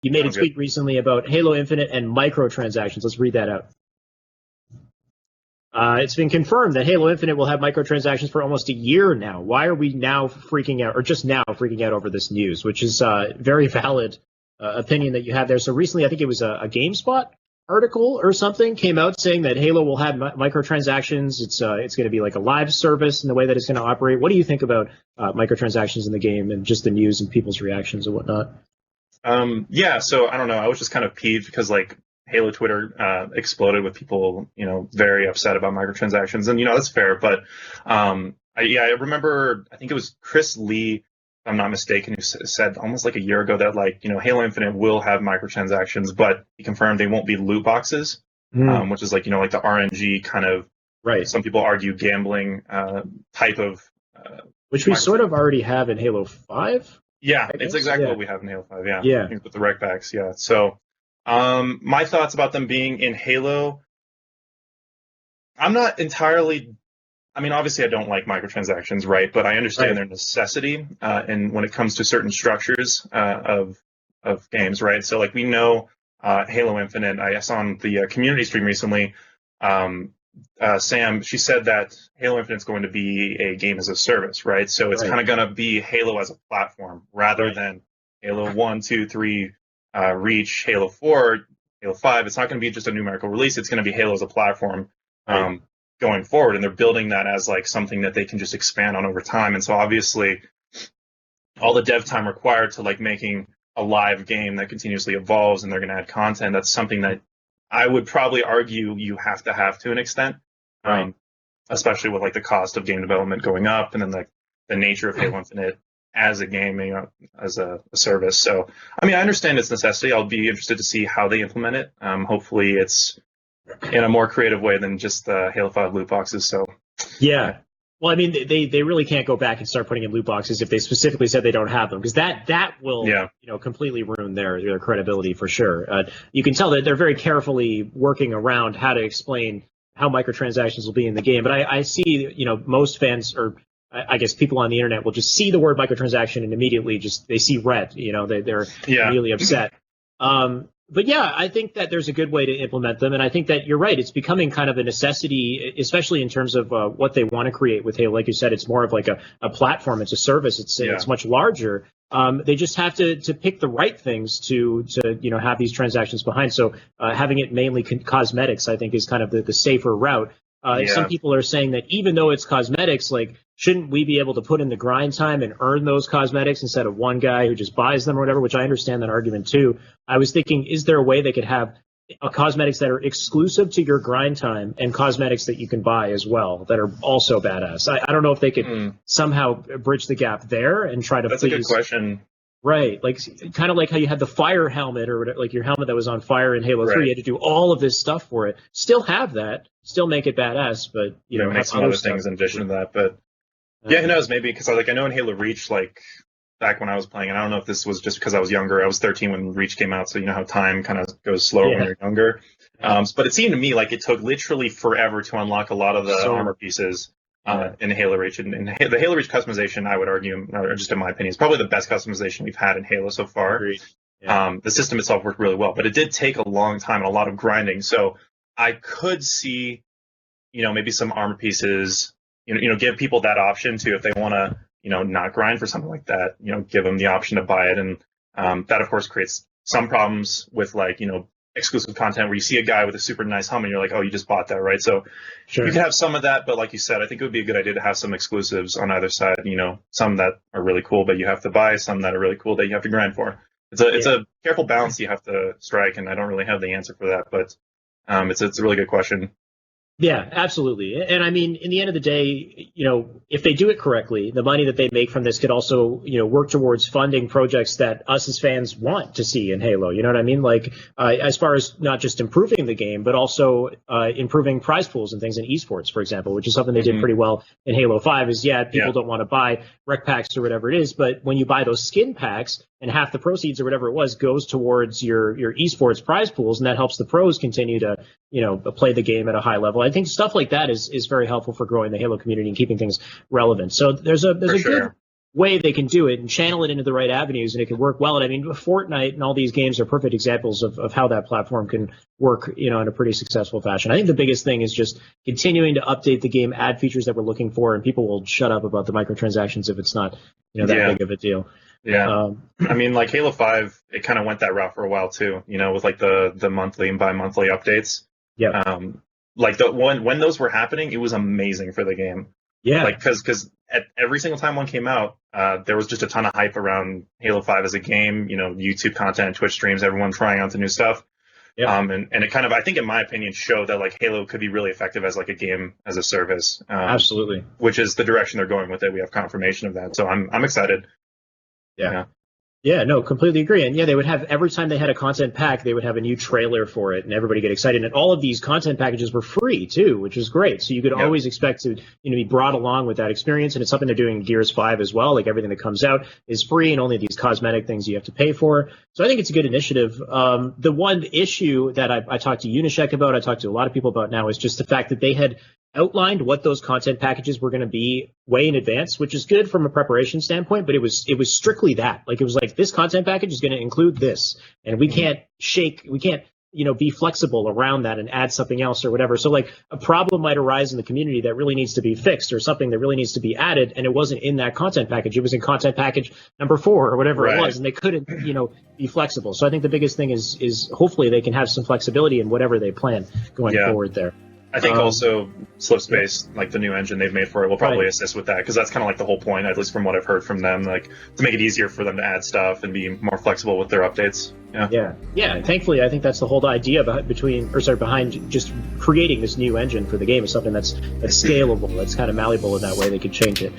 You made a tweet recently about Halo Infinite and microtransactions. Let's read that out. It's been confirmed that Halo Infinite will have microtransactions for almost a year now. Why are we now freaking out, or just now freaking out over this news, which is a very valid opinion that you have there. So recently, I think it was a GameSpot article or something came out saying that Halo will have microtransactions. It's going to be like a live service in the way that it's going to operate. What do you think about microtransactions in the game and just the news and people's reactions and whatnot? Yeah, so I don't know. I was just kind of peeved because like Halo Twitter exploded with people, very upset about microtransactions, and that's fair. But I remember, I think it was Chris Lee, if I'm not mistaken, who said almost like a year ago that Halo Infinite will have microtransactions, but he confirmed they won't be loot boxes, which is like the RNG kind of, right. Some people argue gambling type of, which we sort of already have in Halo 5. Yeah, it's exactly what we have in Halo 5. Yeah. With the rec packs. Yeah. So. My thoughts about them being in Halo, I'm not entirely, obviously I don't like microtransactions, right? But I understand their necessity, and when it comes to certain structures of games, right? So like we know Halo Infinite, I saw on the community stream recently, Sam, she said that Halo Infinite is going to be a game as a service, right? So it's kind of going to be Halo as a platform rather than Halo 1, 2, 3, Reach, Halo 4, Halo 5. It's not going to be just a numerical release. It's going to be Halo as a platform going forward. And they're building that as like something that they can just expand on over time. And so obviously all the dev time required to like making a live game that continuously evolves and they're going to add content, that's something that I would probably argue you have to an extent, especially with like the cost of game development going up and then like the nature of Halo Infinite as a game, as a service. So, I understand its necessity. I'll be interested to see how they implement it. Hopefully it's in a more creative way than just the Halo 5 loot boxes. So, yeah. Well, they really can't go back and start putting in loot boxes if they specifically said they don't have them, because that will, completely ruin their credibility for sure. You can tell that they're very carefully working around how to explain how microtransactions will be in the game. But I see, most fans, or I guess people on the internet, will just see the word microtransaction and immediately they see red. They're really upset. But yeah, I think that there's a good way to implement them, and I think that you're right. It's becoming kind of a necessity, especially in terms of what they want to create with Halo. Like you said, it's more of like a platform. It's a service. It's much larger. They just have to pick the right things to have these transactions behind. So having it mainly cosmetics, I think, is kind of the safer route. Some people are saying that even though it's cosmetics, like, shouldn't we be able to put in the grind time and earn those cosmetics instead of one guy who just buys them or whatever, which I understand that argument too. I was thinking, is there a way they could have cosmetics that are exclusive to your grind time and cosmetics that you can buy as well that are also badass? I don't know if they could somehow bridge the gap there and try to That's a good question. Right, like kind of like how you had the fire helmet or whatever, like your helmet that was on fire in Halo 3. You had to do all of this stuff for it. Still have that, still make it badass, but make some other things in addition to that. But who knows? Maybe because I know in Halo Reach, like back when I was playing, and I don't know if this was just because I was younger. I was 13 when Reach came out, so you know how time kind of goes slower when you're younger. But it seemed to me like it took literally forever to unlock a lot of the armor pieces. In Halo Reach, and the Halo Reach customization, I would argue, or just in my opinion, is probably the best customization we've had in Halo so far. The system itself worked really well, but it did take a long time and a lot of grinding. So I could see, maybe some armor pieces, give people that option too if they want to, not grind for something like that. Give them the option to buy it, and that of course creates some problems with exclusive content where you see a guy with a super nice helmet and you're like, oh, you just bought that, right? So you could have some of that, but like you said, I think it would be a good idea to have some exclusives on either side, some that are really cool but you have to buy, some that are really cool that you have to grind for. It's a careful balance you have to strike, and I don't really have the answer for that, but it's a really good question. Yeah, absolutely. And in the end of the day, if they do it correctly, the money that they make from this could also, work towards funding projects that us as fans want to see in Halo. You know what I mean? Like, as far as not just improving the game, but also improving prize pools and things in esports, for example, which is something they did pretty well in Halo 5 is, people don't want to buy rec packs or whatever it is. But when you buy those skin packs, and half the proceeds or whatever it was goes towards your esports prize pools, and that helps the pros continue to, play the game at a high level. I think stuff like that is very helpful for growing the Halo community and keeping things relevant. So there's a good way they can do it and channel it into the right avenues, and it can work well. And I mean, Fortnite and all these games are perfect examples of how that platform can work, in a pretty successful fashion. I think the biggest thing is just continuing to update the game, add features that we're looking for, and people will shut up about the microtransactions if it's not, that big of a deal. Yeah. I mean, like Halo 5, it kind of went that route for a while too, with like the monthly and bi-monthly updates. Yeah. Like when those were happening, it was amazing for the game. Yeah. Like, because every single time one came out, there was just a ton of hype around Halo 5 as a game, YouTube content, Twitch streams, everyone trying out the new stuff. Yeah. And it kind of, I think in my opinion, showed that like Halo could be really effective as like a game as a service. Absolutely. Which is the direction they're going with it. We have confirmation of that. So I'm excited. Yeah. Yeah, no, completely agree. And they would have, every time they had a content pack, they would have a new trailer for it and everybody get excited. And all of these content packages were free too, which is great. So you could always expect to, be brought along with that experience. And it's something they're doing in Gears 5 as well. Like everything that comes out is free and only these cosmetic things you have to pay for. So I think it's a good initiative. The one issue that I talked to Unishek about, I talked to a lot of people about now, is just the fact that they had outlined what those content packages were going to be way in advance, which is good from a preparation standpoint, but it was strictly that. Like, it was like, this content package is going to include this, and we can't be flexible around that and add something else or whatever. So like, a problem might arise in the community that really needs to be fixed, or something that really needs to be added, and it wasn't in that content package. It was in content package number 4 or whatever it was, and they couldn't, be flexible. So I think the biggest thing is hopefully they can have some flexibility in whatever they plan going forward there. I think also Slipspace, like the new engine they've made for it, will probably assist with that, because that's kind of like the whole point, at least from what I've heard from them, like to make it easier for them to add stuff and be more flexible with their updates. Yeah. And thankfully, I think that's the whole idea behind just creating this new engine for the game, is something that's scalable, that's kind of malleable in that way. They could change it.